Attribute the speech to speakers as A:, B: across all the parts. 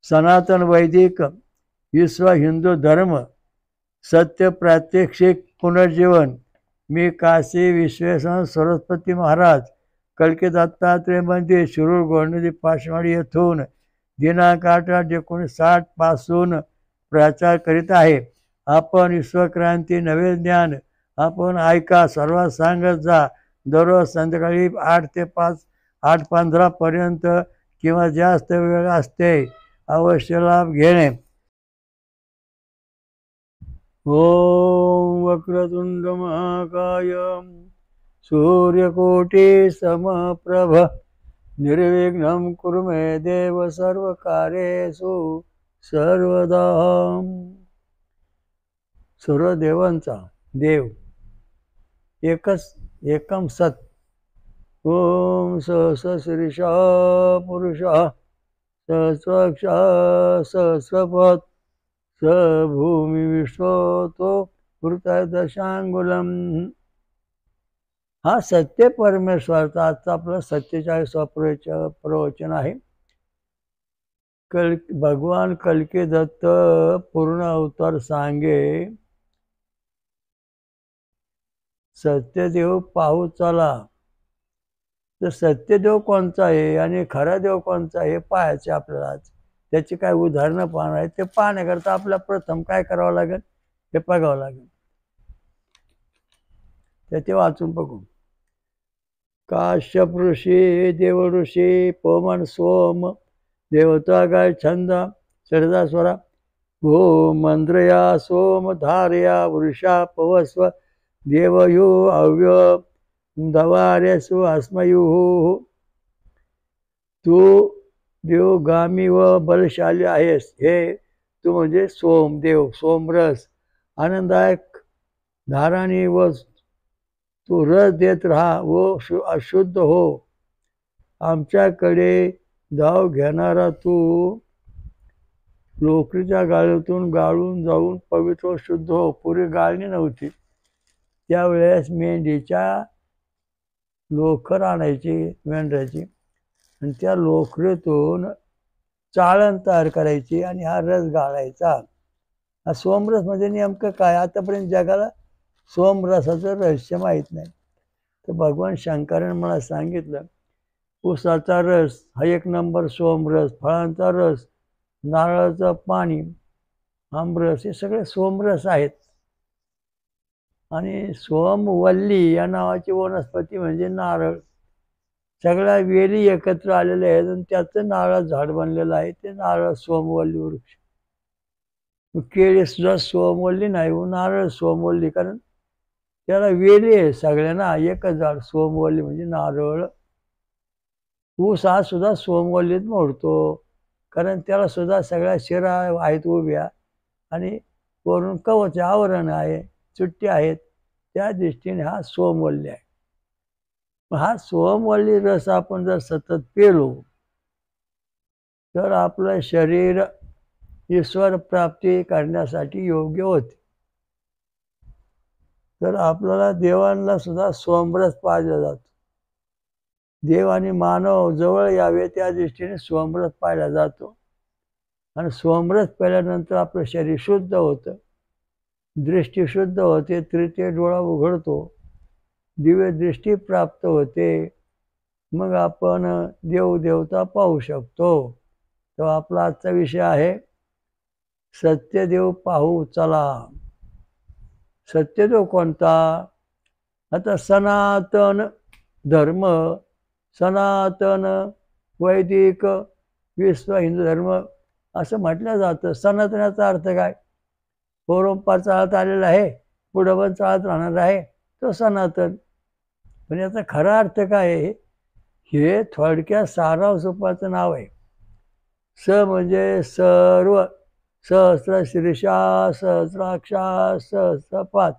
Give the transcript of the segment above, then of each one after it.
A: सनातन वैदिक विश्व हिंदू धर्म सत्य प्रात्यक्षिक पुनर्जीवन। मी काशी विश्वेश्वर सरस्वती महाराज कलकी दत्तात्रय मंदिर शिरूर गोंडदी पाचवाडी येथून दिनांक 8/8/1960 पासून प्रचार करीत आहे. आपण विश्वक्रांती नवे ज्ञान आपण ऐका, सर्वात सांगत जा. दररोज संध्याकाळी 8 ते 8:15 पर्यंत किंवा जास्त वेळ असते. अवश्य लाभ घेणे. ओम वक्रतुंड महाकाय सूर्यकोटि समप्रभ निर्विघ्नं कुरु मे देव सर्वकार्येषु सर्वदा. सर्व देवांचा देव एकम सत. ओम सहस्रशीर्षा पुरुषः सहस्राक्षा सहस्रपद स भूमी विश्वतो वृत्ताय दशांगुलम. हा सत्य परमेश्वराचा आजचा आपलं 47 प्रवचन आहे. भगवान कलकी दत्त पूर्ण अवतार सांगे, सत्यदेव पाहू चला. तर सत्यदेव कोणचा आहे आणि खरा देव कोणचा आहे हे पाहायचे आपल्याला. आज त्याची काय उदाहरणं पाहणार आहे. ते पाहण्याकरता आपल्याला प्रथम काय करावं लागेल हे बघावं लागेल. ते वाचून बघू. काश्यप ऋषी देव ऋषी पवन सोम देवता गाय छंद चढदा स्वरा भो मंद्रया सोम धारया वृषा पवस्व देवयु अव्य दवार्यसु अस्मयु. तू देवगामी व बलशाली आहेस. हे तू म्हणजे सोमदेव, सोमरस आनंददायक धाराणी व तू रस देत राहा व अशुद्ध हो. आमच्याकडे धाव घेणारा तू लोकरीच्या गाळीतून गाळून जाऊन पवित्र शुद्ध हो. पूर्वी गाळणी नव्हती, त्यावेळेस मेंढीच्या लोकर आणायची मेंढराची आणि त्या लोकरीतून चाळण तयार करायची आणि हा रस गाळायचा. हा सोमरस म्हणजे नेमकं काय, आतापर्यंत जगाला सोमरसाचं रहस्य माहीत नाही. तर भगवान शंकराने मला सांगितलं, ऊसाचा रस हा 1 नंबर सोमरस, फळांचा रस, नारळाचं पाणी, आमरस हे सगळे सोमरस आहेत. आणि सोमवल्ली या नावाची वनस्पती म्हणजे नारळ. सगळ्या वेली एकत्र आलेल्या आहेत आणि त्याचं नारळ झाड बनलेलं आहे. ते नारळ सोमवल्ली वृक्ष. केळी सुद्धा सोमवल्ली नाही, नारळ सोमवल्ली, कारण त्याला वेली आहे सगळ्यांना. एकच झाड सोमवल्ली म्हणजे नारळ. ऊस हा सुद्धा सोमवल्लीत मोडतो, कारण त्याला सुद्धा सगळ्या शिरा आहेत उभ्या आणि वरून कवच आवरण आहे, चुट्टी आहेत. त्या दृष्टीने हा सोमवल्ली आहे. हा सोमवल्ली रस आपण जर सतत पेलो तर आपलं शरीर ईश्वर प्राप्ती करण्यासाठी योग्य होते. तर आपल्याला देवांना सुद्धा सोमरस पाहिला जातो. देव आणि मानव जवळ यावे त्या दृष्टीने सोमरस पाहिला जातो. आणि सोमरस प्यायल्यानंतर आपलं शरीर शुद्ध होतं, दृष्टी शुद्ध होते, तृतीय डोळा उघडतो, दिव्य दृष्टी प्राप्त होते. मग आपण देवदेवता पाहू शकतो. तर आपला आजचा विषय आहे सत्यदेव पाहू चला. सत्यदेव कोणता? आता सनातन धर्म, सनातन वैदिक विश्व हिंदू धर्म असं म्हटलं जातं. सनातनाचा अर्थ काय? परंपरा चालत आलेला आहे, पुढं पण चालत राहणार आहे, तो सनातन. पण याचा खरा अर्थ काय आहे? हे थोडक्यात सारांशरूपाचं नाव आहे. स म्हणजे सर्व, सहस्र शीर्षा सहस्राक्षा सहस्रपाद.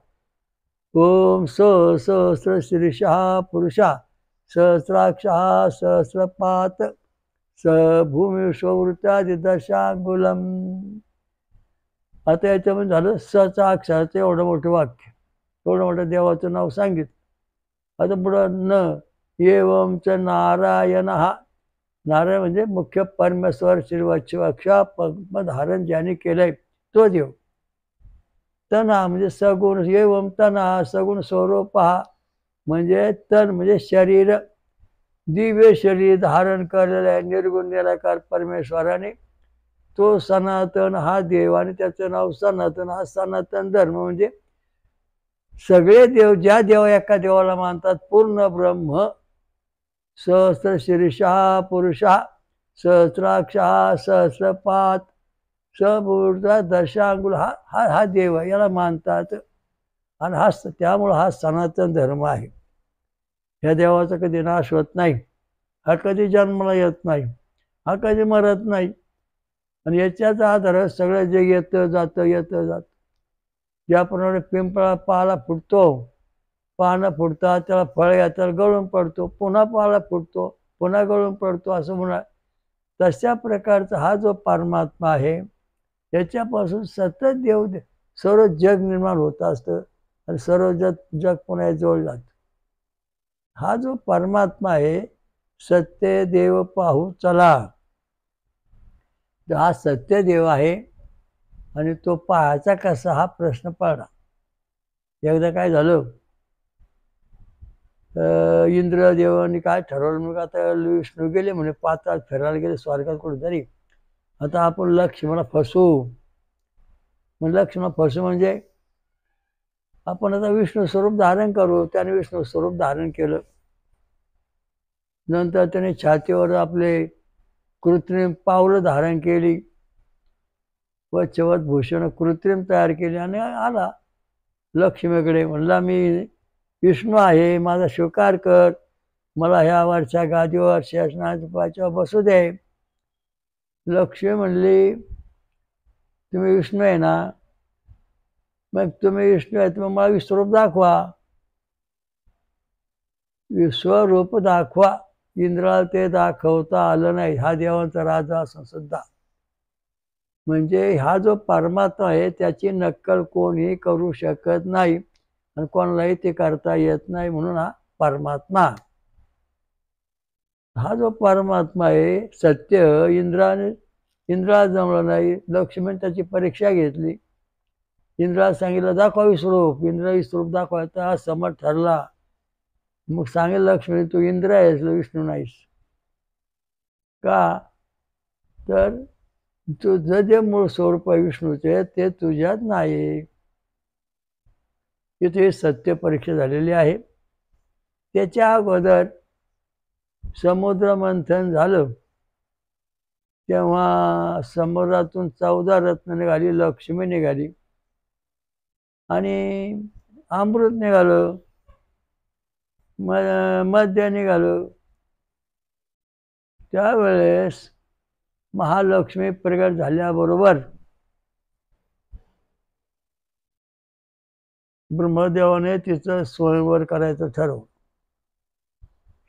A: ओम सहस्र शीर्षा पुरुषा सहस्राक्षा सहस्रपात स भूमी विश्ववृत्तादि दशांगुलम. आता याच्यामध्ये झालं सचा अक्षराचं एवढं मोठं वाक्य, एवढं मोठं देवाचं नाव सांगितलं. आता पुढं न एवंच नारायण हा नारायण म्हणजे मुख्य परमेश्वर श्रीवत्सवक्षा पद्म धारण ज्याने केलंय तो देव. तना म्हणजे सगुण एवम तना सगुण स्वरूप म्हणजे तन म्हणजे शरीर, दिव्य शरीर धारण केलेलं आहे निर्गुण निराकार परमेश्वराने. तो सनातन हा देव आणि त्याचं नाव सनातन. हा सनातन धर्म म्हणजे सगळे देव, ज्या देवा एका देवाला मानतात, पूर्ण ब्रह्म, सहस्र शीर्षा पुरुषा, सहस्राक्षा, सहस्रपात, सबूर्धा दशांगुल हा हा हा देव याला मानतात. आणि हा त्यामुळं हा सनातन धर्म आहे. ह्या देवाचा कधी नाश होत नाही, हा कधी जन्माला येत नाही, हा कधी मरत नाही. आणि याच्याचा आधार सगळं जे येतं जातं येतं जातं. ज्याप्रमाणे पिंपळा पाला फुटतो, पानं फुटतात, त्याला फळ येतात, गळून पडतो, पुन्हा पाला फुटतो, पुन्हा गळून पडतो, असं म्हणा. तशा प्रकारचा हा जो परमात्मा आहे याच्यापासून सतत देव सर्व जग निर्माण होत असतं आणि सर्व जग पुन्हा जवळ जातं. हा जो परमात्मा आहे, सत्य देव पाहू चला, हा सत्य देव आहे. आणि तो पाहायचा कसा हा प्रश्न पडला. एकदा काय झालं, इंद्रदेवांनी काय ठरवलं, मग आता विष्णू गेले म्हणे पाताळात फिरायला गेले, स्वर्गात कुठेतरी. आता आपण लक्ष्मणा फसू. मग लक्ष्मणा फसू म्हणजे आपण आता विष्णू स्वरूप धारण करू. त्याने विष्णू स्वरूप धारण केलं. नंतर त्याने छातीवर आपले कृत्रिम पावलं धारण केली, वचवत भूषण कृत्रिम तयार केली आणि आला लक्ष्मीकडे. म्हणला मी विष्णू आहे, माझा स्वीकार कर, मला ह्या वरच्या गादीवर शेषनागाच्या बसू दे. लक्ष्मी म्हणली तुम्ही विष्णू आहे ना, मग तुम्ही विष्णू आहे तुम्ही मला विश्वरूप दाखवा, विश्वरूप दाखवा. इंद्राला ते दाखवता आलं नाही. हा देवांचा राजा असून सुद्धा. म्हणजे हा जो परमात्मा आहे त्याची नक्कल कोणीही करू शकत नाही आणि कोणालाही ते करता येत नाही. म्हणून हा परमात्मा, हा जो परमात्मा आहे सत्य, इंद्राला जमलं नाही. लक्ष्मण त्याची परीक्षा घेतली. इंद्राला सांगितलं दाखवा विश्वरूप. इंद्र विश्वरूप दाखवायचा हा समर्थ ठरला. मग सांगेल लक्ष्मी तू इंद्र आहेस, विष्णू नाहीस. का तर तुझं जे मूळ स्वरूप आहे विष्णूचे ते तुझ्यात नाही. इथे सत्य परीक्षा झालेली आहे. त्याच्या अगोदर समुद्र मंथन झालं तेव्हा समुद्रातून 14 रत्न निघाली, लक्ष्मी निघाली आणि अमृत निघालं, मद्य निघालं. त्यावेळेस महालक्ष्मी प्रगट झाल्याबरोबर ब्रह्मदेवाने तिचं स्वयंवर करायचं ठरवलं.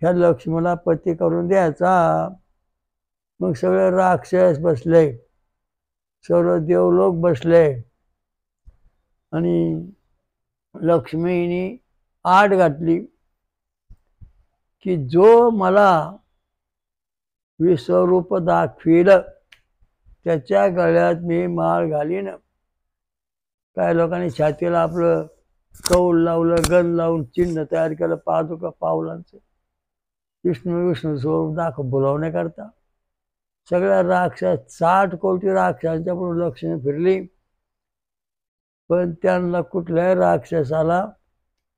A: ह्या लक्ष्मीला पती करून द्यायचा. मग सगळे राक्षस बसले, सर्व देवलोक बसले आणि लक्ष्मीने आड घातली की जो मला विश्वरूप दाखविल त्याच्या गळ्यात मी माळ घालीन. काय लोकांनी छातीला आपलं कौल लावलं, गण लावून चिन्ह तयार केलं पादुका पावलांचं. विष्णू स्वरूप बोलावण्याकरता सगळ्या राक्षस 60 कोटी राक्षसांच्या पुढे लक्ष्मी फिरली, पण त्यांना कुठल्याही राक्षसाला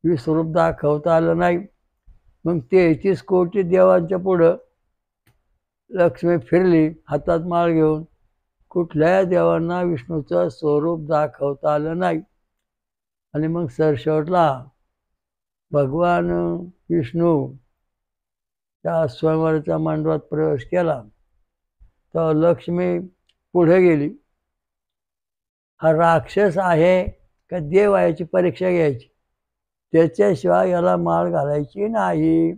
A: विश्वरूप दाखवता आलं नाही. मग 33 कोटी देवांच्या पुढं लक्ष्मी फिरली हातात माळ घेऊन, कुठल्याही देवांना विष्णूचं स्वरूप दाखवता आलं नाही. आणि मग सरशेवटला भगवान विष्णू त्या स्वयंवराच्या मंडपात प्रवेश केला तर लक्ष्मी पुढे गेली. हा राक्षस आहे का देव आहे याची परीक्षा घ्यायची, त्याच्याशिवाय याला माळ घालायची नाही.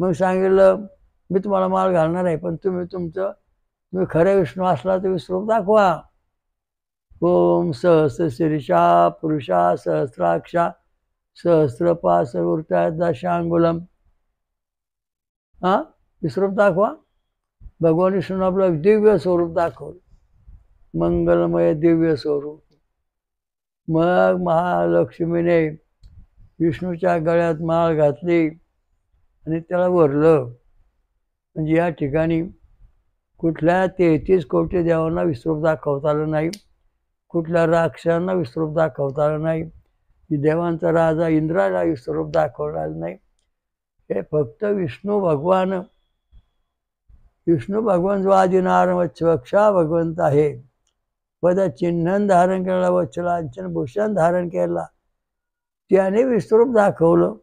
A: मग सांगितलं मी तुम्हाला माळ घालणार आहे, पण तुम्ही खरे विष्णू असला तर विश्वरूप दाखवा. ओम सहस्र शीर्षा पुरुषा सहस्राक्षा सहस्रपास वृत्ता दशांगुलम. विश्वरूप दाखवा. भगवान विष्णूने आपलं दिव्य स्वरूप दाखवलं, मंगलमय दिव्य स्वरूप. मग महालक्ष्मीने विष्णूच्या गळ्यात माळ घातली आणि त्याला वरलं. म्हणजे या ठिकाणी कुठल्या 33 कोटी देवांना विश्वरूप दाखवता आलं नाही, कुठल्या राक्षसांना विश्वरूप दाखवता आलं नाही, देवांचा राजा इंद्राला विश्वरूप दाखवलं नाही. हे फक्त विष्णू भगवान जो आदि नारायण वच्छक्षा भगवंत आहे, पद चिन्हन धारण केला, वच्छलांचन भूषण धारण केला, त्याने विश्वरूप दाखवलं.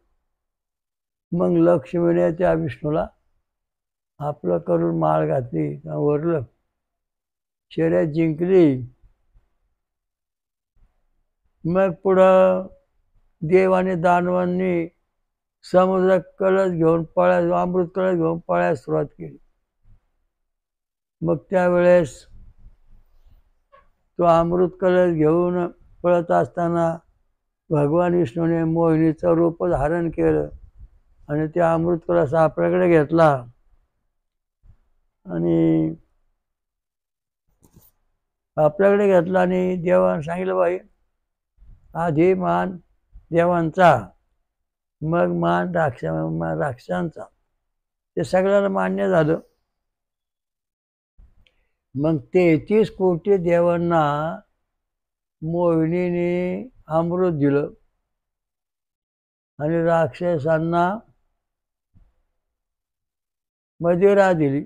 A: मग लक्ष्मीने त्या विष्णूला आपलं करून माळ घातली, वरलं, शर्यत जिंकली. मग पुढं देव आणि दानवांनी समुद्र कलश घेऊन पळायला, अमृत कलश घेऊन पळायला सुरुवात केली. मग त्यावेळेस तो अमृत कलश घेऊन पळत असताना भगवान विष्णूने मोहिनीचं रूप धारण केलं आणि त्या अमृत कलश आपल्याकडे घेतला आणि देवाने सांगितलं, बाई आधी मान देवांचा, मग मान राक्षसांचा. ते सगळ्याला मान्य झालं. मग 33 कोटी देवांना मोहिनीने अमृत दिलं आणि राक्षसांना मदिरा दिली.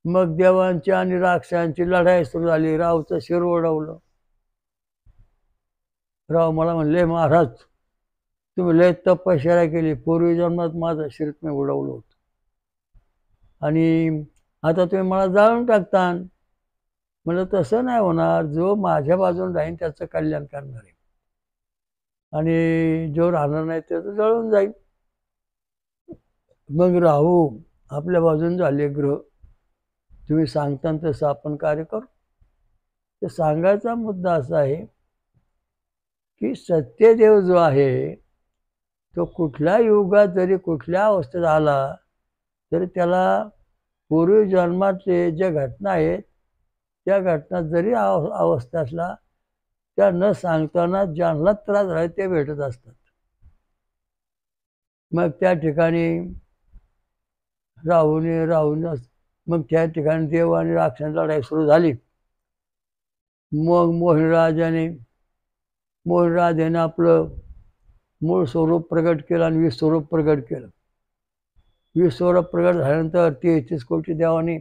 A: मग देवांची आणि राक्षसांची लढाई सुरू झाली. रावचं शिर उडवलं. राव मला म्हणले, महाराज तुम्ही लय तपश्चर्या केली, पूर्वी जन्मात माझं शिर तुम्ही उडवलं होतं आणि आता तुम्ही मला जाळून टाकता. म्हणलं तसं नाही होणार, जो माझ्या बाजून राहीन त्याचं कल्याण करणार आहे आणि जो राहणार नाही त्याचं जळून जाईल. मग राहू आपल्या बाजून झाले ग्रह, तुम्ही सांगता तसं आपण कार्य करू. ते सांगायचा मुद्दा असा आहे की सत्यदेव जो आहे तो कुठल्या युगात जरी कुठल्या अवस्थेत आला तरी त्याला पूर्वी जन्मातले ज्या घटना आहेत त्या घटना जरी अवस्था असला त्या न सांगताना ज्यांना त्रास झाला ते भेटत असतात. मग त्या ठिकाणी राहून मग त्या ठिकाणी देव आणि राक्षसांची लढाई सुरू झाली. मग मोहिनीराजाने आपलं मूळ स्वरूप प्रगट केलं आणि विश्वरूप प्रगट केलं. विश्वरूप प्रगट झाल्यानंतर 33 कोटी देवांनी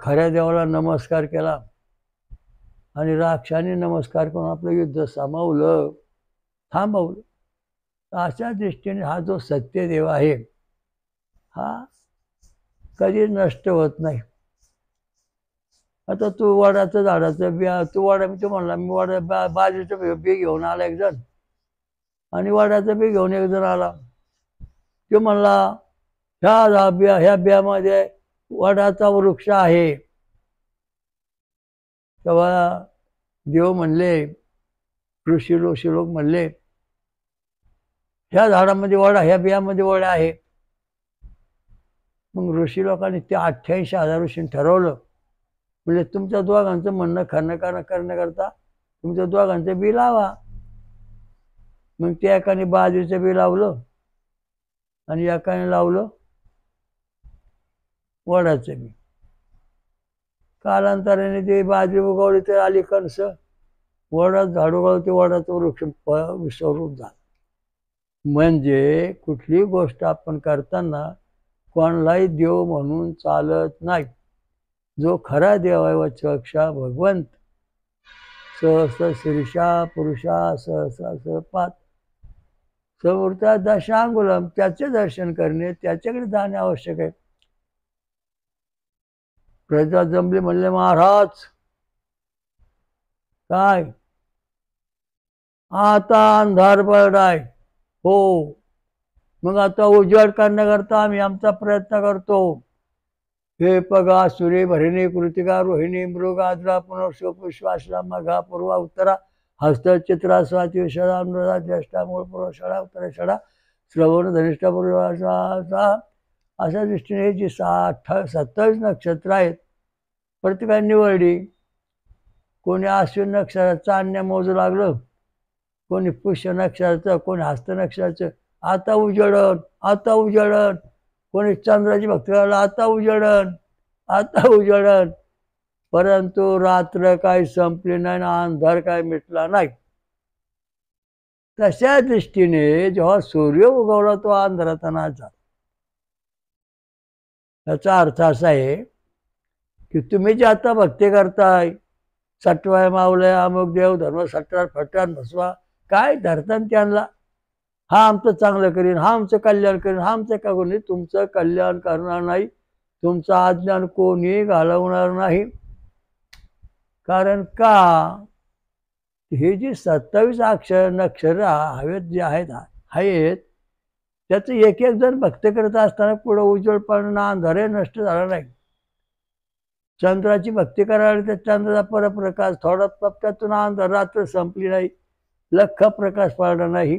A: खऱ्या देवाला नमस्कार केला आणि राक्षसांनी नमस्कार करून आपलं युद्ध थांबवलं. अशा दृष्टीने हा जो सत्यदेव आहे हा कधी नष्ट होत नाही. आता तू वडाचं झाडाचं बिया, मी म्हणला मी बाजूचं बी घेऊन आला एक जण आणि वडाचं बी घेऊन एक जण आला. तो म्हणला ह्या बियामध्ये वडाचा वृक्ष आहे. तेव्हा देव म्हणले, ऋषी लोक म्हणले, ह्या झाडामध्ये वडा, ह्या बियामध्ये वडा आहे. मग ऋषी लोकांनी ते 88,000 ऋषींनी ठरवलं, म्हणजे तुमच्या दोघांचं म्हणणं करण्याकरता तुमच्या दोघांचं बी लावा. मग त्या एकाने बाजरीचं बी लावलं आणि एकाने लावलं वडाचं बी. कालांतराने ते बाजरी उगवली तर आली कणस, वडात झाड उगवलं ते वडाचं वृक्ष विश्वरूप झालं. म्हणजे कुठली गोष्ट आपण करताना कोणालाही देव म्हणून चालत नाही. जो खरा देव आहे वच्छक्षा भगवंत, सहस्र शीर्षा पुरुषा सहस्रा सहपात समूर्ता दशांगुलम, त्याचे दर्शन करणे, त्याच्याकडे जाणे आवश्यक आहे. प्रजा जमले, म्हणले महाराज काय आता अंधार पडलाय. हो, मग आता उजाड करण्याकरता आम्ही आमचा प्रयत्न करतो. हे पगा सूर्य भरिणी कृतिका रोहिणी मृगाद्रा पुनर्ष पुष्वाश्ला मघा पूर्वा उत्तरा हस्त चित्रा स्वाती षडा अनुराधा ज्येष्ठा मूळ पूर्व षडा उत्तरा षडा श्रवण धनिष्ठा पूर्वाषाढ अशा दृष्टीने जी 27 नक्षत्र आहेत प्रत्येकाने निवडली. कोणी अश्विन नक्षत्राचं चांदण्या मोजू लागलं, कोणी पुष्य नक्षत्राचं, कोणी हस्त नक्षत्राचं. आता उजळण, आता उजळण. कोणी चंद्राची भक्ती करायला, आता उजळण, आता उजळण. परंतु रात्र काही संपली नाही ना अंधार काय मिटला नाही. तशा दृष्टीने जेव्हा सूर्य उगवला तो अंधाराचा नाश झाला. याचा अर्थ असा आहे की तुम्ही जे आता भक्ती करताय, सटवाय मावलय अमुक देव धर्म सटवार फटवार बसवा, काय धरतात त्यांना. हा आमचं चांगलं करीन, हा आमचं कल्याण करीन, हा आमचं का कोणी तुमचं कल्याण करणार नाही, तुमचं अज्ञान कोणी घालवणार नाही. कारण का हे जी 27 नक्षर हवेत जे आहेत त्याचं एक एक जण भक्त करत असताना पुढं उज्ज्वल पडणं अंधारे नष्ट झाला नाही. चंद्राची भक्ती करायला तर चंद्राचा परप्रकाश थोडा पप्प्यातून अंधार रात्र संपली नाही, लख प्रकाश पडला नाही.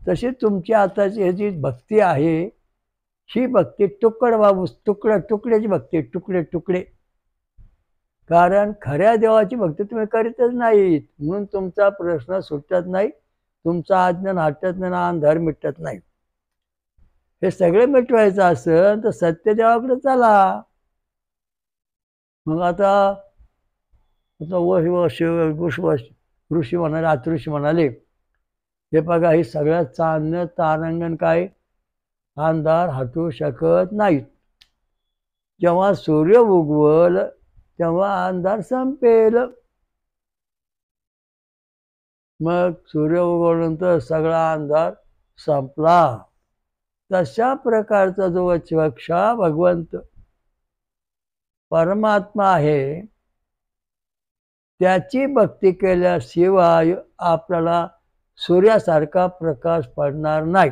A: तशी तुमची आताची ही जी भक्ती आहे ही भक्ती तुकड बाबू तुकड्याची भक्ती, तुकडे तुकडे. कारण खऱ्या देवाची भक्ती तुम्ही करीतच नाहीत म्हणून तुमचा प्रश्न सुटत नाही, तुमचा अज्ञान हटत नाही ना अंधार मिटत नाही. हे सगळे मिटवायचं असेल तर सत्यदेवाकडे चला. मग आता ऋषी म्हणाले, आतऋषी म्हणाले, हे बघा ही सगळ्यात चांदणं तारांगण काय अंधार हटू शकत नाहीत. जेव्हा सूर्य उगवल तेव्हा अंधार संपेल. मग सूर्य उगवल्यानंतर सगळा अंधार संपला. तशा प्रकारचा जो वक्षवक्षा भगवंत परमात्मा आहे त्याची भक्ती केल्याशिवाय आपल्याला सूर्यासारखा प्रकाश पडणार नाही.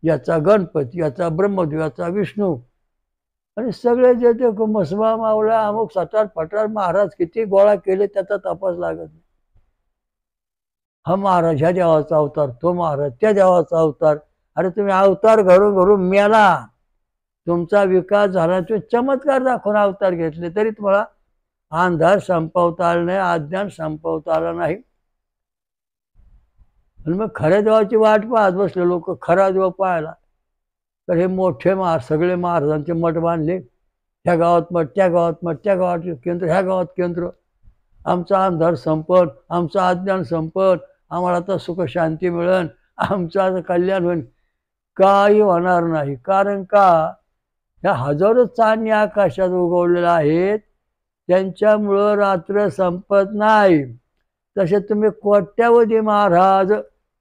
A: याचा गणपती, याचा ब्रह्मदेव, याचा विष्णू आणि सगळे जे ते मसबा मावळा अमुक सटार फटार महाराज किती गोळा केले त्याचा तपास लागत नाही. हा महाराज ह्या देवाचा अवतार, तो महाराज त्या देवाचा अवतार. अरे तुम्ही अवतार घरून घरून मेला, तुमचा विकास झाला, तुम्ही चमत्कार दाखवून अवतार घेतले तरी तुम्हाला अंधार संपवता आला नाही, अज्ञान संपवता आला नाही. आणि मग खऱ्या देवाची वाट पाहत बसले लोक खरा देव पाहायला. तर हे मोठे सगळे महाराजांचे मठ बांधले, ह्या गावात मठ, त्या गावात मठ, त्या गावात केंद्र, ह्या गावात केंद्र. आमचा अंधार संपन, आमचं अज्ञान संपन, आम्हाला आता सुख शांती मिळेल, आमचं आता कल्याण होईल. काही होणार नाही. कारण का ह्या हजारो चांदणी आकाशात उगवलेल्या आहेत त्यांच्यामुळं रात्र संपत नाही. तसे तुम्ही कोट्यावधी महाराज,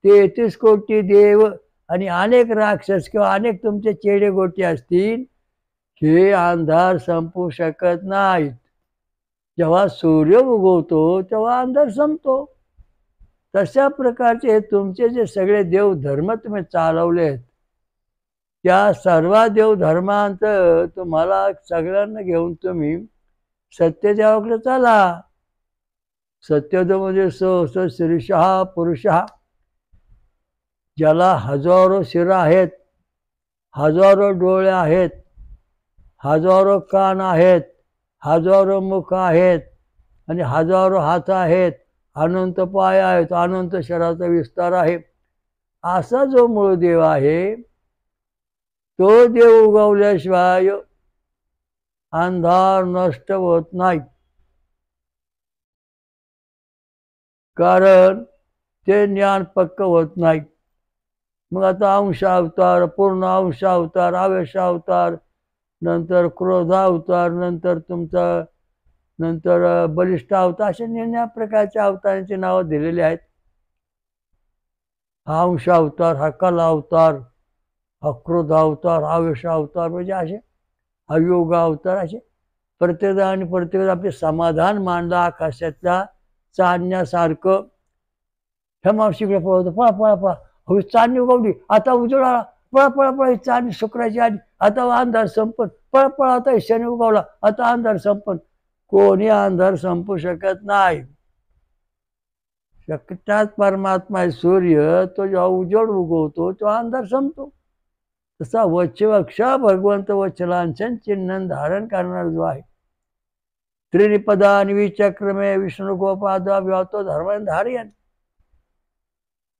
A: 33 कोटी देव आणि अनेक राक्षस किंवा अनेक तुमचे चेडे गोटी असतील, हे अंधार संपू शकत नाहीत. जेव्हा सूर्य उगवतो तेव्हा अंधार संपतो. तशा प्रकारचे हे तुमचे जे सगळे देवधर्म तुम्ही चालवले आहेत त्या सर्व देवधर्मांत तुम्हाला सगळ्यांना घेऊन तुम्ही सत्यदेवाकडे चला. सत्यदेव म्हणजे शीर्षः पुरुषः, ज्याला हजारो शिरा आहेत, हजारो डोळे आहेत, हजारो कान आहेत, हजारो मुख आहेत आणि हजारो हात आहेत, अनंत पाय आहेत, अनंत शरीराचा विस्तार आहे. असा जो मूळ देव आहे तो देव उगवल्याशिवाय अंधार नष्ट होत नाही. कारण ते ज्ञान पक्क होत नाही. मग आता अंश अवतार, पूर्ण अंश अवतार, आवेश अवतार, नंतर क्रोध अवतार, नंतर तुमचा नंतर बलिष्ठ अवतार, असे निम्या प्रकारच्या अवतारांची नावं दिलेली आहेत. हा अंश अवतार, हा कला अवतार, हा क्रोध अवतार, आवेश अवतार, म्हणजे असे अयोग अवतार, असे प्रत्येक आणि प्रत्येक आपले समाधान मांडलं आकाशातल्या चांदण्यासारखं. ह्या मावशीकडे पळवतो, पळा पळा पळा, हवी चांदणी उगवली, आता उजेड आला, पळा पळा पळा, चांदणी शुक्राची आली, आता अंधार संपन, पळा पळा, आता शनी उगवला, आता अंधार संपन. कोणी अंधार संपू शकत नाही. एकटाच परमात्मा आहे सूर्य, तो जेव्हा उजेड उगवतो तेव्हा अंधार संपतो. तसा वच्छवक्षा भगवंत वच्छलांछन चिन्ह धारण करणार जो आहे, त्रिनिपदा विचक्रमे विष्णू गोपादा व्यातो धर्मधार्यन.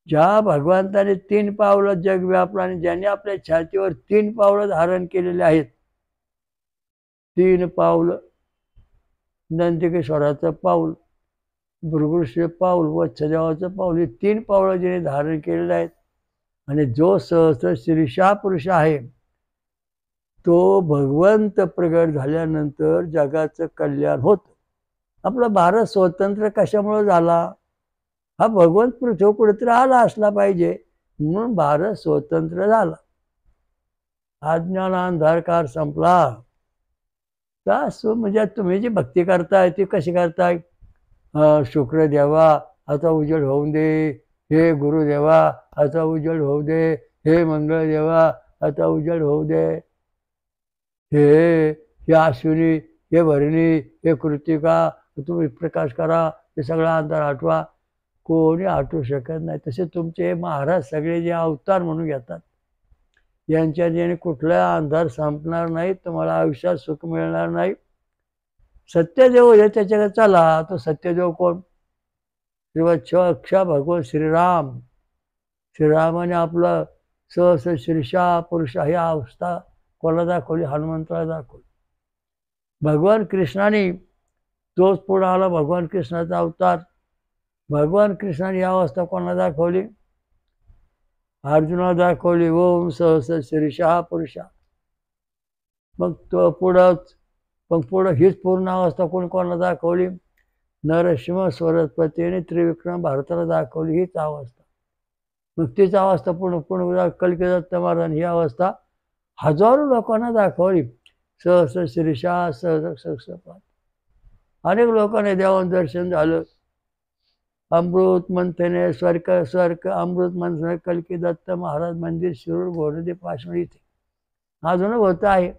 A: ज्या भगवंताने 3 पावलं जग व्यापलं आणि ज्याने आपल्या छातीवर 3 पावलं धारण केलेले आहेत, 3 पावलं, नंदिकेश्वराचं पाऊल, भृगुश्री पाऊल, वत्सदेवाचं पाऊल, हे 3 पावलं ज्याने धारण केलेले आहेत. आणि जो सहस्र शीर्षा पुरुष आहे, तो भगवंत प्रगट झाल्यानंतर जगाचं कल्याण होतं. आपला भारत स्वतंत्र कशामुळे झाला? हा भगवंत पृथ्वी कुठेतरी आला असला पाहिजे, म्हणून भारत स्वतंत्र झाला. अज्ञान अंधारकार संपला. म्हणजे तुम्ही जी भक्ती करताय ती कशी करताय? शुक्र देवा आता उजेड होऊन दे, हे गुरुदेवा आता उजेड होऊ दे, हे मंगळ देवा आता उजेड होऊ दे, हे अश्विनी, हे भरणी, हे कृतिका तुम्ही प्रकाश करा, हे सगळा अंधार हटवा. कोणी हटवू शकत नाही. तसे तुमचे महाराज सगळे जे अवतार म्हणून घेतात, यांच्या ज्याने कुठला अंधार संपणार नाही, तुम्हाला आयुष्यात सुख मिळणार नाही. सत्यदेव हे त्याच्याकडे चला. तो सत्यदेव कोण? श्रीवत्सवक्षा भगवान श्रीराम. श्रीरामाने आपलं सहस्र शीर्षा पुरुष ही अवस्था कोणाला दाखवली? हनुमंताला दाखवली. भगवान कृष्णाने, तोच पुढे आला भगवान कृष्णाचा अवतार. भगवान कृष्णाने ही अवस्था कोणाला दाखवली? अर्जुनाला दाखवली. ओम सहस्र शीर्षा पुरुषा. मग तो पुढं हीच पूर्ण अवस्था कोणाला दाखवली? नरसिंह सरस्वतीने त्रिविक्रम भारताला दाखवली हीच अवस्था. मग तीच अवस्था पुन्हा कल्की दत्त महाराज ही अवस्था हजारो लोकांना दाखवली. सहस्र शीर्षा सहस्र. अनेक लोकांनी देवान दर्शन झालं. अमृत मंथने स्वर्ग अमृत मंथने कल्की दत्त महाराज मंदिर शिरूर घोरदे पाषाण इथे अजून होत आहे.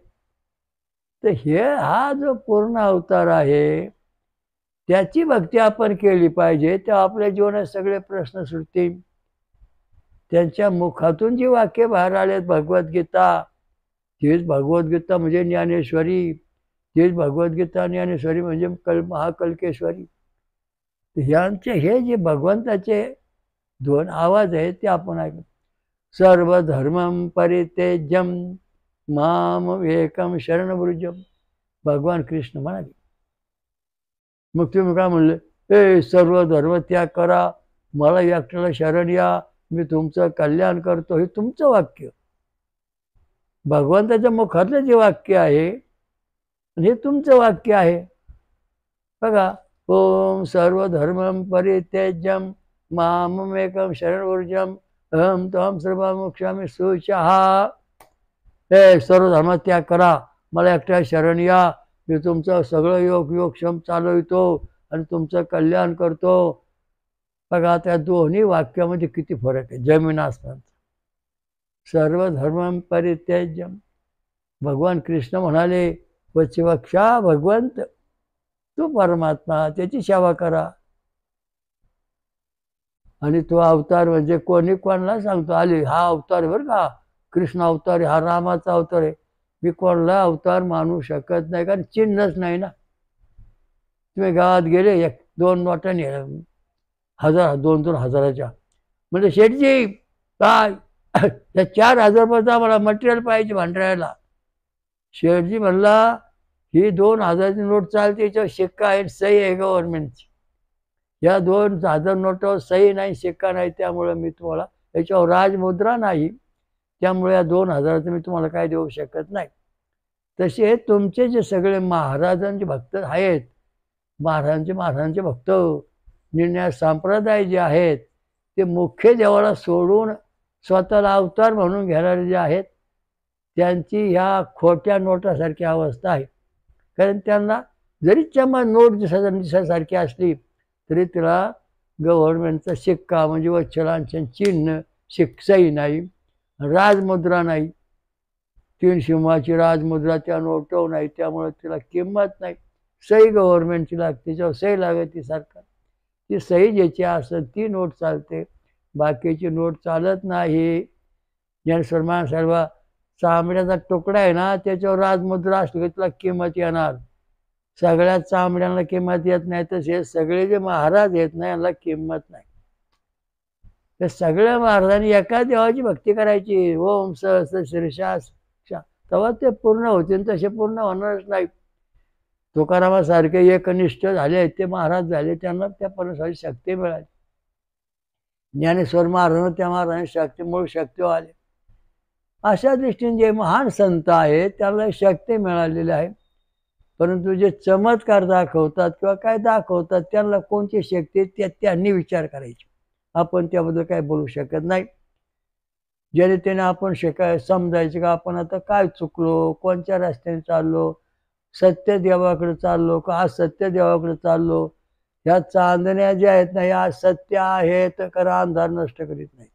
A: तर हा जो पूर्ण अवतार आहे, त्याची भक्ती आपण केली पाहिजे, तेव्हा आपल्या जीवनात सगळे प्रश्न सुटतील. त्यांच्या मुखातून जी वाक्य बाहेर आलेत, भगवद्गीता, तीच भगवद्गीता म्हणजे ज्ञानेश्वरी, तीच भगवद्गीता ज्ञानेश्वरी म्हणजे महाकल्केश्वरी. ह्यांचे हे जे भगवंताचे 2 आवाज आहेत ते आपण ऐकू. सर्व धर्मम परित्यज्यम माम एकम शरणव्रजम. भगवान कृष्ण म्हणाले. मग तुम्ही काय म्हणले? ए सर्व धर्म त्याग करा, मला एकट्याला शरण या, मी तुमचं कल्याण करतो. हे तुमचं वाक्य, भगवंताच्या मुखातलं जे वाक्य आहे हे तुमचं वाक्य आहे. बघा, ओम सर्व धर्मम परित्यज्यम मामेकम शरणव्रजम अहम त्वां सर्वमोक्षामि शुचः. हे सर्व धर्म त्याग करा, मला एकट्या शरण या, मी तुमचं सगळं योगक्षम चालवितो आणि तुमचं कल्याण करतो. बघा, त्या दोन्ही वाक्यामध्ये किती फरक आहे, जमीन आसमान. सर्व धर्म परित्यज्यम. भगवान कृष्ण म्हणाले, वच्छवक्षा भगवंत, तू परमात्मा, त्याची सेवा करा. आणि तो अवतार म्हणजे कोणी कोणाला सांगतो आले हा अवतार बरं का, कृष्ण अवतार, हा रामाचा अवतार आहे. मी कोणाला अवतार मानू शकत नाही, कारण चिन्हच नाही ना. तुम्ही गावात गेले, 1-2 नोटांनी 2-2 हजाराच्या, म्हणजे शेठजी काय त्या 4,000 रुपयाचा आम्हाला मटेरियल पाहिजे भांडायला. शेठजी म्हणला, ही 2,000ची नोट चालते, याच्यावर शिक्का आहे, सही आहे गव्हर्नमेंटची. या 2,000 नोटावर सही नाही, शिक्का नाही, त्यामुळे मी तुम्हाला, याच्यावर राजमुद्रा नाही, त्यामुळे या 2,000चं मी तुम्हाला काय देऊ शकत नाही. तसे तुमचे जे सगळे महाराजांचे भक्त आहेत, महाराजांचे भक्त, निर्णय संप्रदाय जे आहेत, ते मुख्य देवाला सोडून स्वतःला अवतार म्हणून घेणारे जे आहेत, त्यांची ह्या खोट्या नोटासारखी अवस्था आहे. कारण त्यांना जरी नोट दिसासारखी असली तरी तिला गव्हर्नमेंटचा शिक्का म्हणजे वच्छलांछन चिन्ह, सही नाही, राजमुद्रा नाही, 3 सिंहाची राजमुद्रा त्या नोटवर नाही, त्यामुळे तिला किंमत नाही. सही गव्हर्नमेंटची लागते, त्याच्यावर सही लागते सरकार. ती सही ज्याची असत ती नोट चालते, बाकीची नोट चालत नाही. ज्ञानेश्वर सर्व चांबड्याचा तुकडा आहे ना, त्याच्यावर राजमुद्रा असली की तुला किंमत येणार. सगळ्या चांबड्यांना किंमत येत नाही, तसे सगळे जे महाराज येत नाही यांना किंमत नाही. तर सगळ्या महाराजांनी एका देवाची भक्ती करायची. ओम सहस्र शीर्षा, तेव्हा ते पूर्ण होतील, तसे पूर्ण होणारच नाही. तुकारामासारखे एकनिष्ठ झाले ते महाराज झाले, त्यांना त्या परमेश्वराची शक्ती मिळाली. ज्ञानेश्वर महाराज त्या महाराजांनी शक्तीमुळे शक्ती आले. अशा दृष्टीने जे महान संत आहेत त्याला शक्ती मिळालेली आहे. परंतु जे चमत्कार दाखवतात किंवा काय दाखवतात त्यांना कोणती शक्ती त्यांनी विचार करायची. आपण त्याबद्दल काय बोलू शकत नाही. ज्याने त्याने आपण समजायचं का आपण आता काय चुकलो, कोणत्या रस्त्याने चाललो, सत्य देवाकडे चाललो का असत्य देवाकडे चाललो. ह्या चांदण्या ज्या आहेत ना या सत्य आहेत, खरा अंधार नष्ट करीत नाही.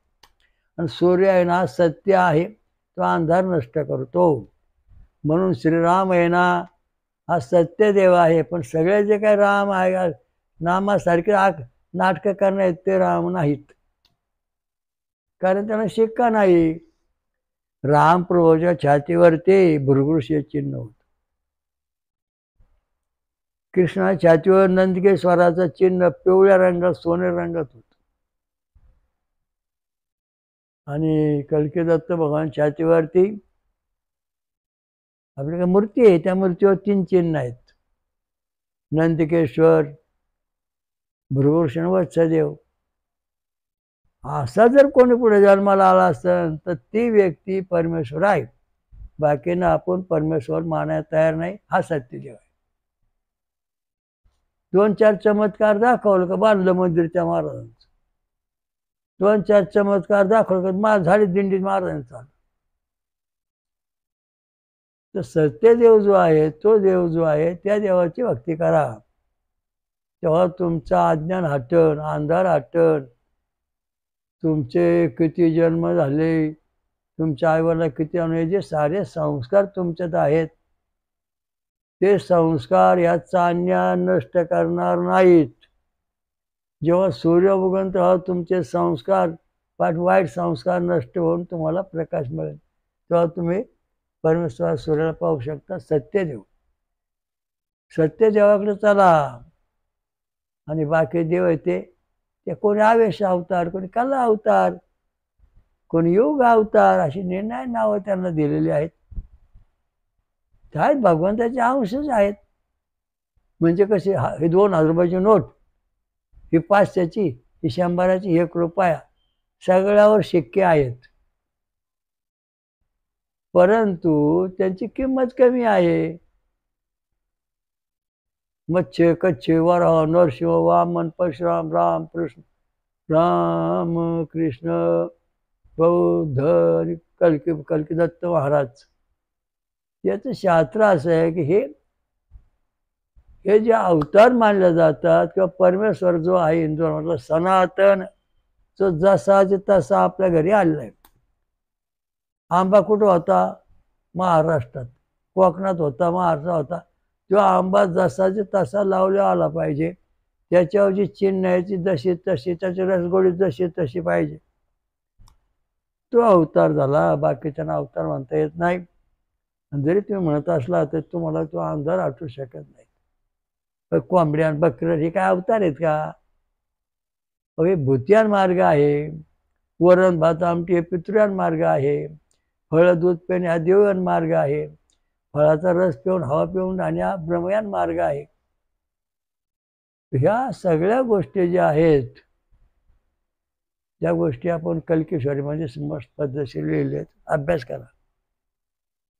A: आणि सूर्य आहे ना सत्य आहे, तो अंधार नष्ट करतो. म्हणून श्रीराम आहे ना हा सत्य देव आहे. पण सगळे जे काही राम आहे नामासारखे नाटकं करण्यात ते राम नाहीत, कारण त्यांना शिक्का नाही. राम प्रभूच्या छातीवरती भृगुष चिन्ह होत. कृष्णाच्या छातीवर नंदकेश्वराचं चिन्ह पिवळ्या रंगात सोनेरी रंगात होत. आणि कल्की दत्त भगवान छातीवरती आपली मूर्ती आहे, त्या मूर्तीवर 3 चिन्ह आहेत. नंदकेश्वर, भृगुभूषण, वत्सदेव. असा जर कोणी पुढे जन्माला आला असेल तर ती व्यक्ती परमेश्वर आहे. बाकीनं आपण परमेश्वर मानायला तयार नाही. हा सत्यदेव आहे. 2-4 चमत्कार दाखवलं का बांधलं मंदिर त्या महाराजांचं. 2-4 चमत्कार दाखवलं का झाली दिंडीत महाराजांचा. तर सत्यदेव जो आहे तो देव जो आहे त्या देवाची भक्ती करा, तेव्हा तुमचा अज्ञान हटन, अंधार हटन. तुमचे किती जन्म झाले, तुमच्या आईवडिला किती अनु, जे सारे संस्कार तुमच्यात आहेत ते संस्कार या चांदण्या नष्ट करणार नाहीत. जेव्हा सूर्य उगवतो तेव्हा तुमचे संस्कार वाईट संस्कार नष्ट होऊन तुम्हाला प्रकाश मिळेल. तेव्हा तुम्ही परमेश्वर सूर्याला पाहू शकता. सत्यदेव, सत्यदेवाकडे चला. आणि बाकी देव आहे ते कोणी आवेश अवतार, कोणी कला अवतार, कोणी योग अवतार, अशी निर्णय नावं त्यांना दिलेली आहेत. आहेत भगवंताचे अंशच आहेत. म्हणजे कसे, हे 2000 रुपयाची नोट, ही 500ची, ही 100ची, 1 रुपया, सगळ्यावर शिक्के आहेत. परंतु त्यांची किंमत कमी आहे. मच्छे, कच्छे, वराह, नरसिंह, वामन, परशुराम, राम कृष्ण, राम कृष्ण, बौद्ध, कल्की दत्त महाराज. याचं शास्त्र असं आहे की हे जे अवतार मानले जातात किंवा परमेश्वर जो आहे हिंदू धर्मातला सनातन, तो जसा तसा आपल्या घरी आलेला आहे. आंबा कुठं होता? महाराष्ट्रात. कोकणात होता, महाराष्ट्रात होता. तो आंबा जसाची तसा लावला आला पाहिजे. त्याच्यावर जी चिन्ह आहे ती जशी तशी, त्याची रसगोळी जशी तशी पाहिजे. तो अवतार झाला. बाकीच्यांना अवतार म्हणता येत नाही. जरी तुम्ही म्हणत असला तर तुम्हाला तो अंधार आठवू शकत नाही. कोंबड्यान, बकरं हे काय अवतार आहेत का? हे भूतियान मार्ग आहे. वरण भात आमटी हे पितृयान मार्ग आहे. फळं दूध पिणे हा देवयान मार्ग आहे. फळाचा रस पिऊन, हवा पिऊन आणि हा ब्रह्मयान मार्ग आहे. ह्या सगळ्या गोष्टी ज्या आहेत त्या गोष्टी आपण कल्केश्वरी म्हणजे मस्त पद्धतशीर लिहिले आहेत. अभ्यास करा.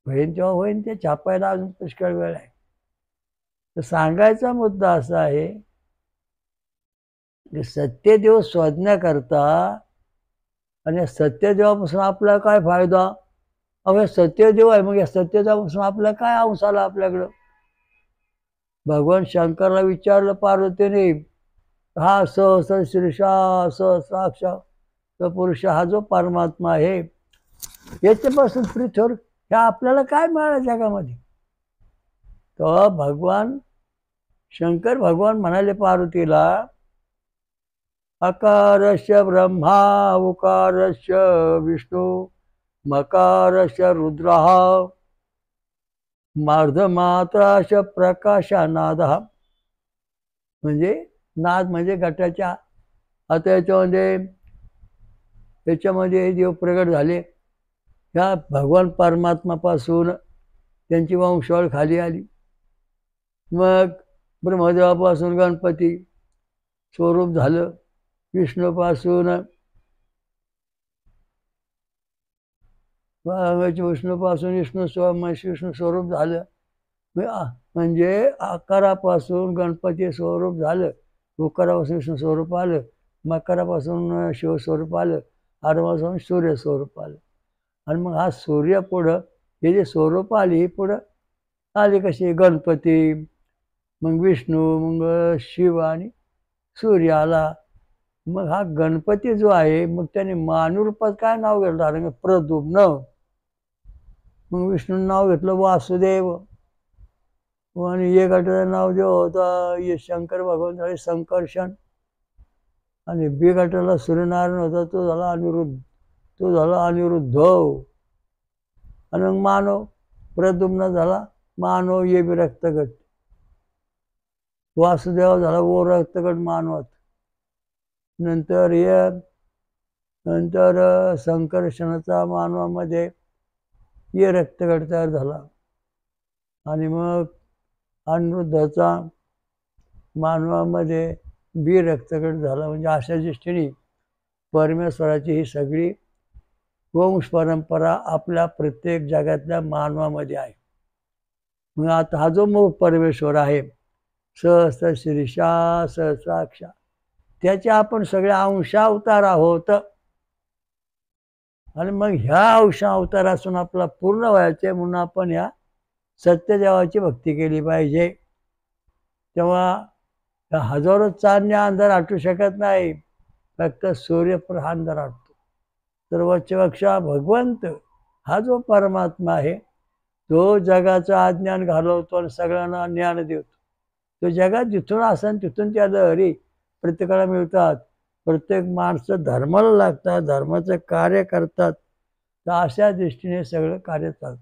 A: होईन तेव्हा होईन, ते छापायला अजून पुष्कळ वेळ आहे. तर सांगायचा मुद्दा असा आहे की सत्यदेव शोधण्याकरता आणि सत्यदेवापासून आपला काय फायदा? अहो सत्यदेव आहे, मग या सत्यदेवापासून आपला काय अंश आला आपल्याकडं? भगवान शंकरला विचारलं पार्वतीने, हा सहस्र शीर्षा सहस्राक्ष तो पुरुष हा जो परमात्मा आहे याच्यापासून पृथ्वीवर ह्या आपल्याला काय मिळालं जगामध्ये? तर भगवान शंकर भगवान म्हणाले पार्वतीला अकारस्य ब्रह्मा उकारस्य विष्णू मकारस्य रुद्रः मार्धमात्राश प्रकाशनादः. म्हणजे नाद म्हणजे घटाच्या. आता याच्यामध्ये देव प्रगट झाले. ह्या भगवान परमात्मापासून त्यांची वंशावळ खाली आली. मग ब्रह्मदेवापासून गणपती स्वरूप झालं. विष्णूपासून विष्णू स्वरूप झालं. म्हणजे आकारापासून गणपती स्वरूप झालं. उकारापासून विष्णू स्वरूप आलं. मकरापासून शिवस्वरूप आलं. आरमापासून सूर्य स्वरूप आलं. आणि मग हा सूर्य पुढं हे जे स्वरूप आली ही पुढं आली कशी गणपती, मग विष्णू, मग शिव आणि सूर्य आला. मग हा गणपती जो आहे मग त्याने मानूरूपात काय नाव घेतलं? प्रद्युम्न. मग विष्णू नाव घेतलं वासुदेव. आणि एक गटाचं नाव जो होता शंकर भगवान झाले संकर्षण. आणि बी गटाला सूर्यनारायण होता तो झाला अनिरुद्ध. आणि मग मानव प्रद्युम्न झाला मानव ये बी रक्तगट. वासुदेव झाला वो रक्तगट मानवात. नंतर संकर्षणाचा मानवामध्ये ये रक्तगट तयार झाला. आणि मग अनिरुद्धाचा मानवामध्ये बी रक्तगट झाला. म्हणजे अशा दृष्टीने परमेश्वराची ही सगळी वंश परंपरा आपल्या प्रत्येक जगातल्या मानवामध्ये आहे. मग आता हा जो मूळ परमेश्वर आहे सहस्र शीर्षा सहस्राक्षा, त्याचे आपण सगळे अंशावतार आहोत. आणि मग ह्या अंशावतारातून आपला पूर्ण व्हायचे म्हणून आपण ह्या सत्यदेवाची भक्ती केली पाहिजे. तेव्हा हजारो चांदण्या अंधार आटू शकत नाही. फक्त सूर्यप्रहांधार आटतो. सर्वोच्चपेक्षा भगवंत हा जो परमात्मा आहे तो जगाचं अज्ञान घालवतो आणि सगळ्यांना ज्ञान देतो. तो जगात जिथून असेल तिथून त्या लहरी प्रत्येकाला मिळतात. प्रत्येक माणसं धर्माला लागतात, धर्माचं कार्य करतात. तर अशा दृष्टीने सगळं कार्य चालतं.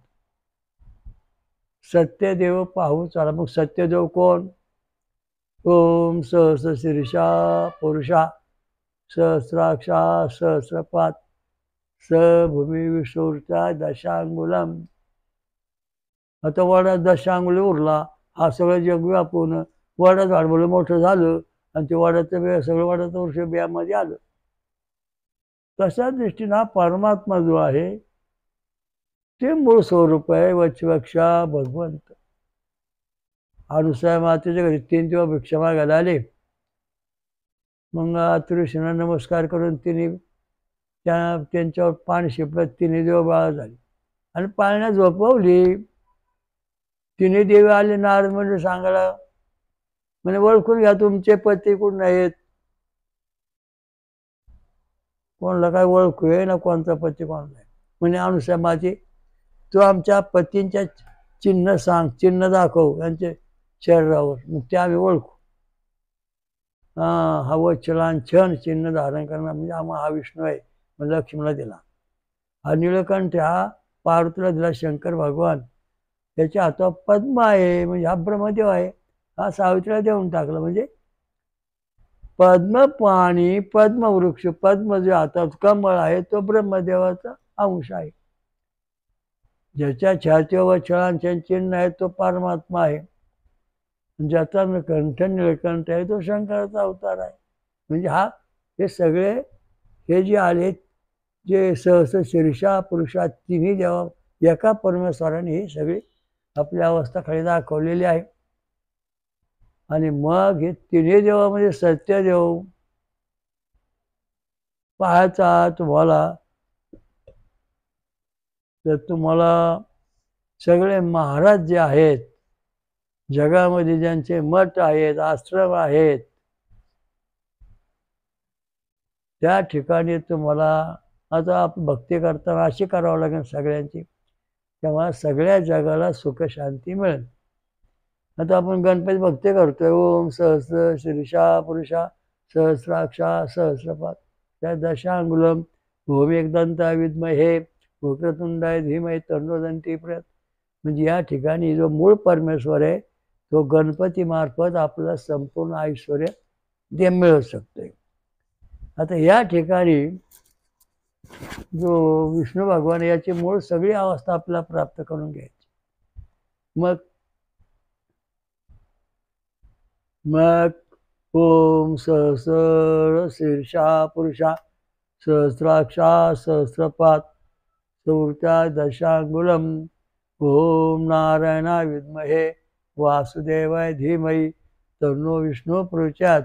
A: सत्यदेव पाहू चला. मग सत्यदेव कोण? ओम सहस्र शीर्षा पुरुषा सहस्राक्षा सहस्रपात स भूमी विष्णूचा दशांगुलम. आता वडा दशांगुली उरला. हा सगळं जग व्यापून वडा झाड बोल मोठं झालं आणि ते वडाचं सगळं वडाचं वृक्ष बियामध्ये आलं. तशा दृष्टीनं हा परमात्मा जो आहे ते मूळ स्वरूप आहे वच्छपेक्षा भगवंत. अनुसूया मातेच्या घरी 3 दिवस भिक्षा मागायला आले. मग तुळशींना नमस्कार करून त्यांच्यावर पाणी शिपलं. 3 दिवस बाळा झाली आणि पाण्यात झोपवली. 3 देवी आले नारद म्हणजे सांगायला, म्हणजे ओळखून घ्या तुमचे पती कोण आहेत. कोणाला काय ओळखू आहे ना कोणता पती कोण नाही. म्हणजे अनुसूया माते तू आमच्या पतींच्या चिन्ह सांग, चिन्ह दाखव यांचे शरीरावर, मग ते आम्ही ओळखू. हा वच्छलांछन चिन्ह धारण करणार म्हणजे हा विष्णू आहे. मग लक्ष्मीला दिला. हा निळकंठ हा पार्वतीला दिला शंकर भगवान. त्याच्या हातात पद्म आहे म्हणजे हा ब्रह्मदेव आहे. हा सावित्रीला देऊन टाकला. म्हणजे पद्म पाणी पद्म वृक्ष पद्म जे हातात कमळ आहे तो ब्रह्मदेवाचा अंश आहे. ज्याच्या छातीवर वच्छलांछन चिन्ह आहे तो परमात्मा आहे. ज्याचा कंठ निळकंठ आहे तो शंकराचा अवतार आहे. म्हणजे हे सगळे हे जे आले जे सहस्र शीर्षा पुरुषा तिन्ही देवा एका परमेश्वराने ही सगळी आपल्या अवस्था खाली दाखवलेली आहे. आणि मग हे तिन्ही देवामध्ये सत्यदेव पाहायचा तुम्हाला तर तुम्हाला सगळे महाराज जे आहेत जगामध्ये ज्यांचे मठ आहेत आश्रम आहेत त्या ठिकाणी तुम्हाला आता भक्ती करताना अशी करावं लागेल सगळ्यांची. तेव्हा सगळ्या जगाला सुख शांती मिळेल. आता आपण गणपती भक्ती करतोय. ओम सहस्र शीर्षा पुरुषा सहस्राक्षा सहस्रपाद त्या दशांगुलम भूमेकदंता विद्महे वक्रतुंडाय धीमहि तन्नो दंती प्रयत. म्हणजे या ठिकाणी जो मूळ परमेश्वर आहे तो गणपती मार्फत आपल्याला संपूर्ण ऐश्वर्य ते मिळू शकते. आता या ठिकाणी जो विष्णू भगवान याची मूळ सगळी अवस्था आपल्याला प्राप्त करून घ्यायची. मग ओम सहस्र शीर्षा पुरुषा सहस्राक्षा सहस्रपाद सुवृत्या दशांगुलम ओम नारायणा विद्महे वासुदेवाय धीमहि तन्नो विष्णू प्रचोदयात.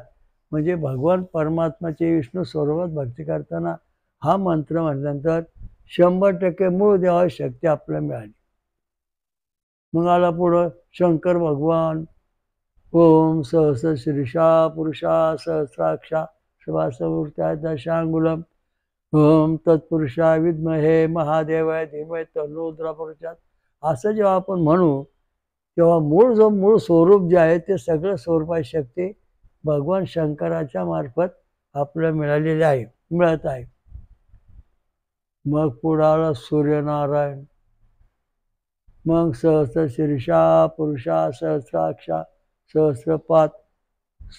A: म्हणजे भगवान परमात्माचे विष्णू स्वरूपात भक्ती करताना हा मंत्र म्हटल्यानंतर 100% मूळ देवाची शक्ती आपल्याला मिळाली. मग आला पुढं शंकर भगवान ओम सहस्र शीर्षा पुरुषा सहस्राक्षा शिवासमूर्त्या दशांगुलम ओम तत्पुरुषा विद्महे महादेवाय धीमहि तन्नो रुद्र प्रचोदयात. असं जेव्हा आपण म्हणू तेव्हा मूळ स्वरूप जे आहे ते सगळं स्वरूपाची शक्ती भगवान शंकराच्या मार्फत आपल्याला मिळत आहे. मग पुढाला सूर्यनारायण. मग सहस्र शीर्षा पुरुषा सहस्राक्षा सहस्रपाद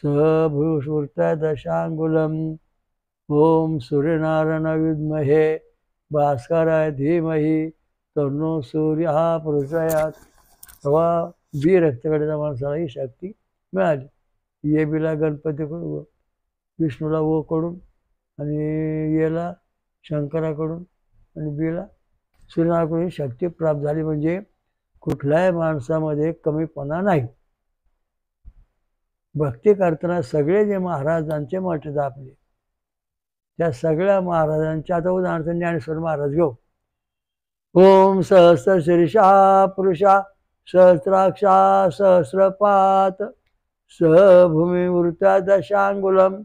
A: सहभूषूर्त्या दशांगुलम ओम सूर्यनारायण विद्महे भास्कराय धीमहि तन्नो सूर्य प्रचोदयात. तेव्हा बी रक्तगटाच्या माणसाला ही शक्ती मिळाली. ये बीला गणपतीकडून, विष्णूला ओ कडून, आणि येला शंकराकडून, आणि बीला सूर्यनारायणाकडून ही शक्ती प्राप्त झाली. म्हणजे कुठल्याही माणसामध्ये कमीपणा नाही. भक्ती करताना सगळे जे महाराजांचे मठ आपले त्या सगळ्या महाराजांच्या, आता उदाहरणार्थ ज्ञानेश्वर महाराज घेऊ. ओम सहस्र शीर्षा पुरुषा सहस्राक्षा सहस्रपाद सहभूमिवृत्या दशांगुलम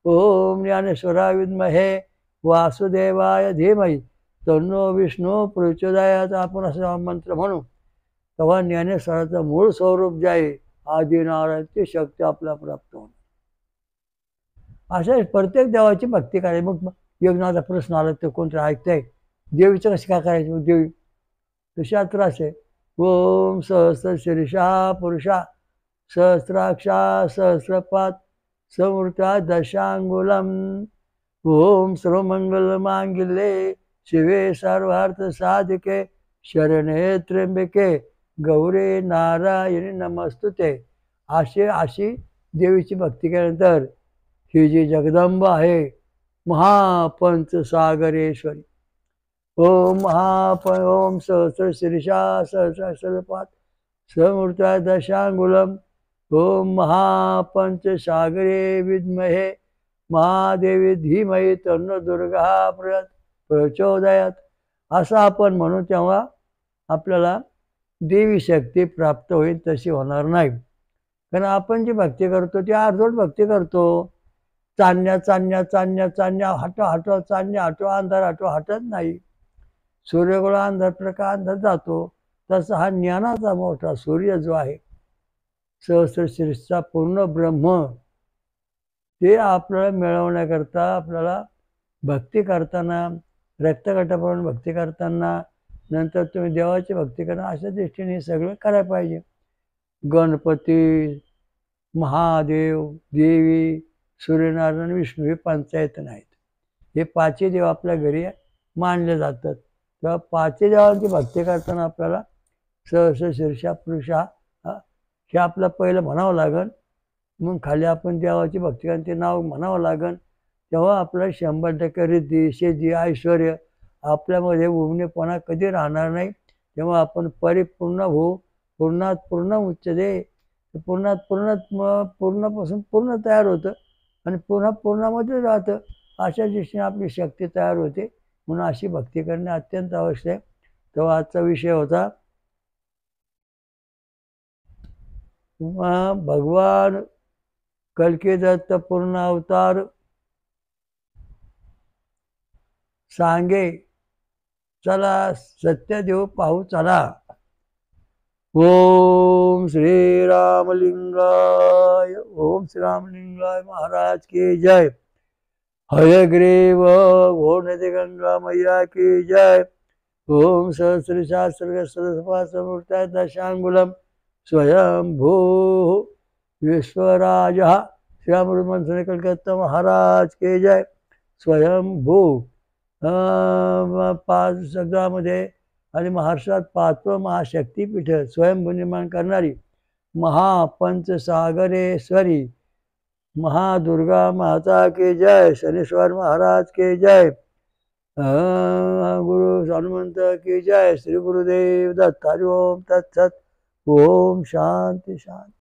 A: ओम ज्ञानेश्वराय विद्महे वासुदेवाय धीमहि तन्नो विष्णू प्रचोदयात. आपण असं मंत्र म्हणू तेव्हा ज्ञानेश्वराचं मूळ स्वरूप जे आहे आदिनारायणची शक्ती आपल्याला प्राप्त होते. अशा प्रत्येक देवाची भक्ती करायची. मग यज्ञाचा प्रश्न आला तर कोणतरी ऐकतंय देवीचं कसं काय करायचं. मग देवी तशा त्रास आहे. ओम सहस्र शीर्षा पुरुषा सहस्राक्षा सहस्रपाद समृत्या दशांगुलम ओम सर्वमंगल मांगल्ये शिवे सर्वार्थ साधिके शरणे त्र्यंबके गौरे नारायणी नमस्तुते. अशी देवीची भक्ती केल्यानंतर ही जी जगदंबा आहे महापंचसागरेश्वरी ओम ओम सहस्र शीर्षा सहस्रपाद समृत्या दशांगुलम ओम महापंचसागरे विद्महे महादेवी धीमहि तन्नो दुर्गा प्रचोदयात. असं आपण म्हणू तेव्हा आपल्याला देवी शक्ती प्राप्त होईल. तशी होणार नाही. कारण आपण जी भक्ती करतो ती अर्धवट भक्ती करतो. चांदण्या चांदण्या चांदण्या चांदण्या हटो चांदण्या हटो अंधार हटो हटत नाही. सूर्यगोळ अंधार प्रकाश अंधार जातो. तसा हा ज्ञानाचा मोठा सूर्य जो आहे सहस्र शीर्षचा पूर्ण ब्रह्म ते आपल्याला मिळवण्याकरता आपल्याला भक्ती करताना रक्तगटाप्रमाणे भक्ती करताना नंतर तुम्ही देवाची भक्ती करणं अशा दृष्टीने सगळं करायला पाहिजे. गणपती महादेव देवी सूर्यनारायण विष्णू हे पंचायत नाहीत. हे पाचही देव आपल्या घरी मानले जातात. तेव्हा पाचही देवांची भक्ती करताना आपल्याला सहस्र शीर्षा पुरुषा हे आपलं पहिलं म्हणावं लागेल. मग खाली आपण देवाची भक्ती करून ते नाव म्हणावं लागेल. तेव्हा आपलं 100% रिद्धी सिद्धी ऐश्वर्य आपल्यामध्ये उमनेपणा कधी राहणार नाही. तेव्हा आपण परिपूर्ण होऊ. पूर्णात पूर्ण उच्चते. पूर्णात पूर्णपासून पूर्ण तयार होतं आणि पुन्हा पूर्णामध्ये राहतं. अशा दृष्टीने आपली शक्ती तयार होते. म्हणून अशी भक्ती करणे अत्यंत आवश्यक आहे. तेव्हा आजचा विषय होता भगवान कल्की दत्त पूर्ण अवतार सांगे चला सत्यदेव पाहू चला. ओम श्री रामलिंगाय महाराज की जय। हयग्रीव घोरनदी गंगा मैया की जय। ओम सहस्रशास्त्र समूर्ता दशांगुलम स्वयंभू विश्वराज श्रीराम कलकत्ता महाराज के जय। स्वयंभू पाच जगामध्ये आणि महाराष्ट्रात पाचवं महाशक्तीपीठ स्वयंभू निर्माण करणारी महापंचसागरेश्वरी महादुर्गा माता की जय। शनीश्वर महाराज के जय। गुरु हनुमंत की जय। श्री गुरुदेव दत्त। हरि ओम तत्सत। ओम शांति शांति।